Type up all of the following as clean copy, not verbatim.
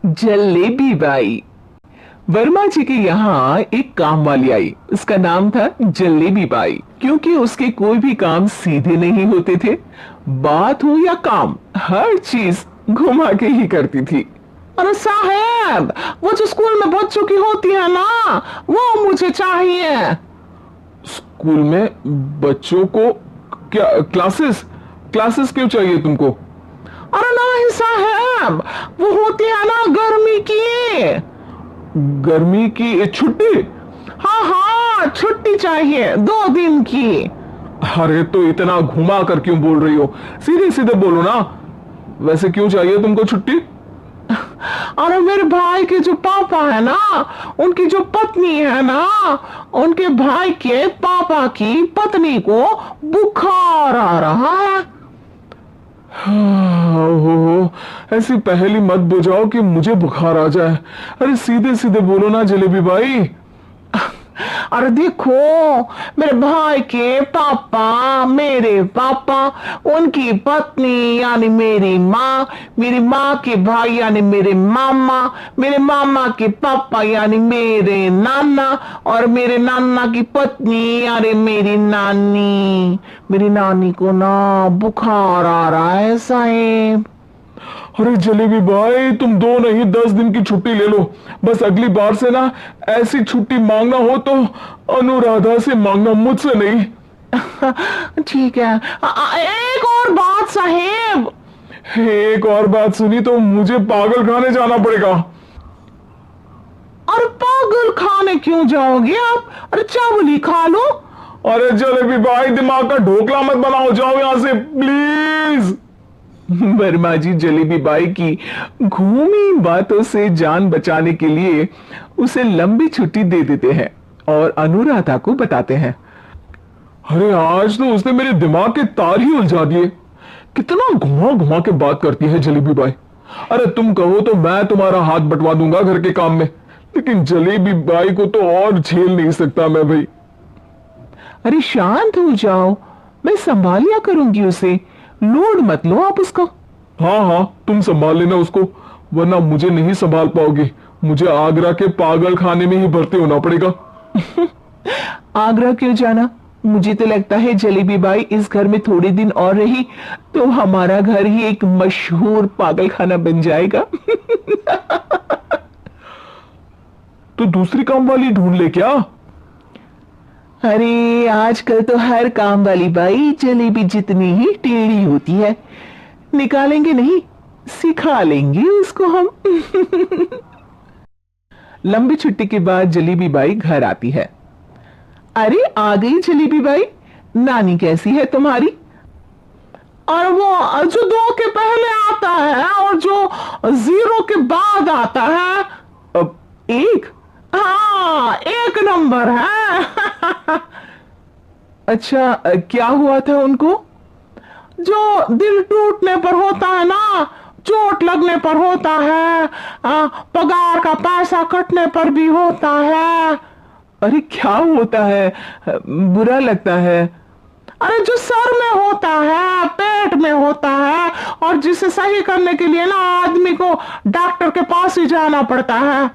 Jalebi by. Verma जी के यहाँ एक काम वाली आई। उसका नाम था जलेबी बाई, क्योंकि उसके कोई भी काम सीधे नहीं होते थे। बात हो या काम, हर चीज घुमा के ही करती थी। अरे साहब, वो जो स्कूल में बच्चों की होती है ना, वो मुझे चाहिए। स्कूल में बच्चों को क्या क्लासेस क्लासेस क्यों चाहिए तुमको? अरे नहीं साहब, वो होती है ना गर्मी की। गर्मी की छुट्टी? हाँ हाँ, छुट्टी चाहिए 2 दिन की। अरे तो इतना घुमा कर क्यों बोल रही हो? सीधे सीधे बोलो ना। वैसे क्यों चाहिए तुमको छुट्टी? अरे मेरे भाई के जो पापा है ना, उनकी जो पत्नी है ना, उनके भाई के पापा की पत्नी को बुखार आ रहा है। हो ऐसी पहेली मत बुझाओ कि मुझे बुखार आ जाए। अरे सीधे सीधे बोलो ना जलेबी भाई। अरे देखो, मेरे भाई के पापा, मेरे पापा, उनकी पत्नी यानी मेरी माँ के भाई यानी मेरे मामा के पापा यानी मेरे नाना, और मेरे नाना की पत्नी यानी मेरी नानी को ना बुखार आ रहा है साहेब। अरे जलेबी भाई, तुम 2 नहीं 10 दिन की छुट्टी ले लो। बस अगली बार से ना ऐसी छुट्टी मांगना हो तो अनुराधा से मांगना, मुझसे नहीं। ठीक है। एक और बात साहेब। एक और बात सुनी तो मुझे पागल खाने जाना पड़ेगा। अरे पागल खाने क्यों जाओगे आप? अरे चावल ही खा लो। अरे जलेबी भाई, दिमाग का ढोकला मत बनाओ, जाओ यहां से प्लीज। वर्मा जी जलेबी बाई की घूमी बातों से जान बचाने के लिए उसे लंबी छुट्टी दे देते हैं और अनुराधा को बताते हैं। अरे आज तो उसने मेरे दिमाग के तार ही उलझा दिए। कितना घुमा घुमा के बात करती है जलेबी बाई। अरे तुम कहो तो मैं तुम्हारा हाथ बंटवा दूंगा घर के काम में, लेकिन जलेबी बाई को तो और झेल नहीं सकता मैं भाई। अरे शांत हो जाओ, मैं संभाल लिया करूंगी उसे, लोड मत लो आप उसका। हाँ हाँ, तुम संभाल लेना उसको, वरना मुझे नहीं संभाल पाओगे। मुझे आगरा के पागल खाने में ही भर्ती होना पड़ेगा। आगरा क्यों जाना? मुझे तो लगता है जलेबी बाई इस घर में थोड़े दिन और रही तो हमारा घर ही एक मशहूर पागल खाना बन जाएगा। तो दूसरी काम वाली ढूंढ ले क्या? अरे आजकल तो हर काम वाली बाई जलेबी जितनी ही टेढ़ी होती है। निकालेंगे नहीं, सिखा लेंगे उसको हम। लंबी छुट्टी के बाद जलेबी बाई घर आती है। अरे आ गई जलेबी बाई, नानी कैसी है तुम्हारी? और वो जो 2 के पहले आता है और जो 0 के बाद आता है। अब 1? हाँ, 1 नंबर है। अच्छा, क्या हुआ था उनको? जो दिल टूटने पर होता है ना, चोट लगने पर होता है, पगार का पैसा कटने पर भी होता है। अरे क्या होता है? बुरा लगता है? अरे जो सर में होता है, पेट में होता है, और जिसे सही करने के लिए ना आदमी को डॉक्टर के पास ही जाना पड़ता है।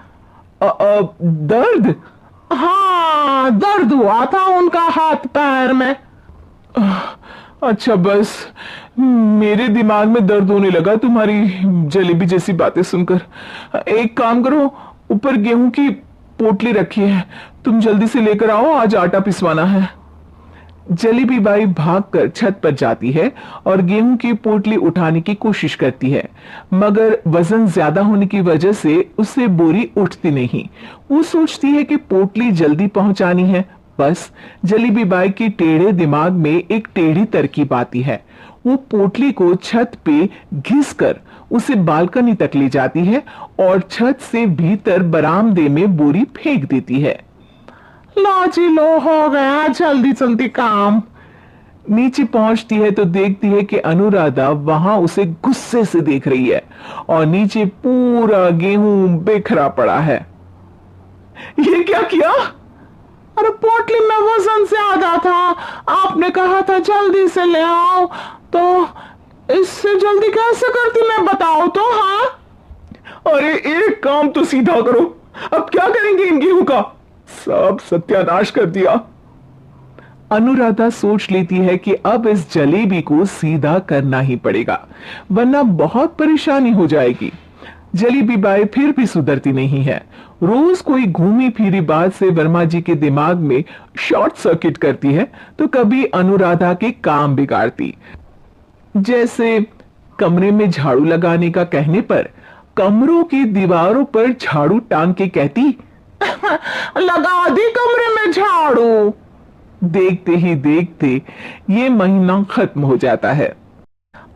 दर्द? हाँ, दर्द हुआ था उनका हाथ पैर में। अच्छा, बस मेरे दिमाग में दर्द होने लगा तुम्हारी जलेबी जैसी बातें सुनकर। एक काम करो, ऊपर गेहूं की पोटली रखी है, तुम जल्दी से लेकर आओ, आज आटा पिसवाना है। जलेबी बाई भागकर छत पर जाती है और गेहूं की पोटली उठाने की कोशिश करती है, मगर वजन ज्यादा होने की वजह से उससे बोरी उठती नहीं। वो सोचती है कि पोटली जल्दी पहुंचानी है। बस जलेबी बाई की टेढ़े दिमाग में एक टेढ़ी तरकीब आती है। वो पोटली को छत पे घिसकर उसे बालकनी तक ले जाती है और छत से भीतर बरामदे में बोरी फेंक देती है। लो जी लो, हो गया जल्दी जल्दी काम। नीचे पहुंचती है तो देखती है कि अनुराधा वहां उसे गुस्से से देख रही है और नीचे पूरा गेहूं बिखरा पड़ा है। ये क्या किया? अरे पोटली में वजन ज्यादा था, आपने कहा था जल्दी से ले आओ, तो इससे जल्दी कैसे करती मैं बताओ तो। हाँ अरे एक काम तो सीधा करो, अब क्या करेंगे इन गेहूं का? सब सत्यानाश कर दिया। अनुराधा सोच लेती है कि अब इस जलेबी को सीधा करना ही पड़ेगा, वरना बहुत परेशानी हो जाएगी। जलेबी बाई फिर भी सुधरती नहीं है। रोज कोई घूमी फिरी बात से वर्मा जी के दिमाग में शॉर्ट सर्किट करती है, तो कभी अनुराधा के काम बिगाड़ती। जैसे कमरे में झाड़ू लगाने का कहने पर कमरों की दीवारों पर झाड़ू टांग के कहती, लगा दी कमरे में झाड़ू। देखते ही देखते ये महीना खत्म हो जाता है।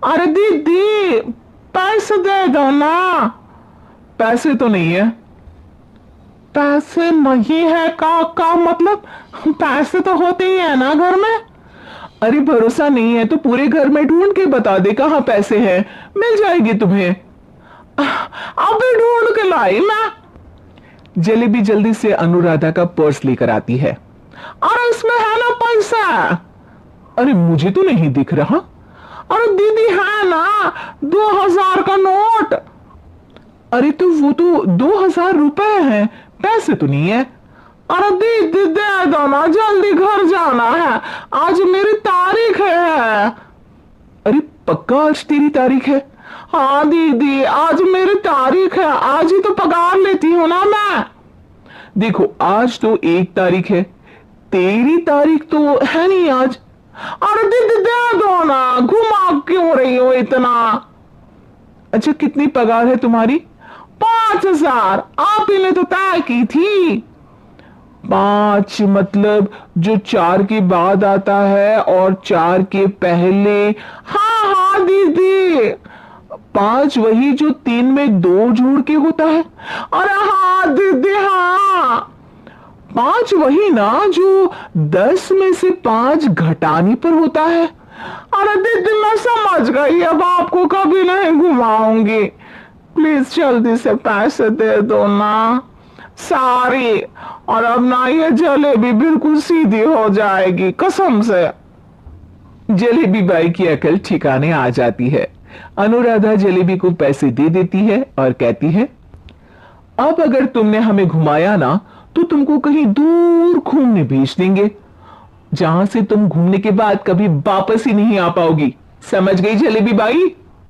अरे दीदी पैसे दे दो ना। पैसे तो नहीं है। पैसे नहीं है का मतलब? पैसे तो होते ही है ना घर में। अरे भरोसा नहीं है तो पूरे घर में ढूंढ के बता दे कहां पैसे हैं, मिल जाएगी तुम्हें। अभी ढूंढ के लाई मैं। जलेबी जल्दी से अनुराधा का पर्स लेकर आती है। अरे इसमें है ना पैसा? अरे मुझे तो नहीं दिख रहा। अरे दीदी है ना 2000 का नोट। अरे तो वो तो 2000 रुपए हैं, पैसे तो नहीं है। अरे दीदी दे दो ना, जल्दी घर जाना है, आज मेरी तारीख है। अरे पक्का आज तेरी तारीख है? हाँ दीदी आज मेरी तारीख है, आज ही तो पगार लेती हूँ ना मैं। देखो आज तो 1 तारीख है, तेरी तारीख तो है नहीं आज। अरे दीदी दे दो ना, घुमा क्यों रही हो इतना? अच्छा कितनी पगार है तुम्हारी? 5000। आप ही ने तो तय की थी। 5 मतलब जो 4 के बाद आता है और 4 के पहले। हाँ हाँ दीदी 5 वही जो 3 में 2 जोड़ के होता है। अरे हाँ दीदी हाँ 5 वही ना जो 10 में से 5 घटाने पर होता है। अरे दीदी मैं समझ गई, अब आपको कभी नहीं घुमाऊंगी, प्लीज जल्दी से पैसे दे दो ना। सारी और अब ना ये जलेबी बिल्कुल सीधी हो जाएगी कसम से। जलेबी बाई की अकल ठिकाने आ जाती है। अनुराधा जलेबी को पैसे दे देती है और कहती है, अब अगर तुमने हमें घुमाया ना तो तुमको कहीं दूर घूमने भेज देंगे, जहां से तुम घूमने के बाद कभी वापस ही नहीं आ पाओगी। समझ गई जलेबी बाई?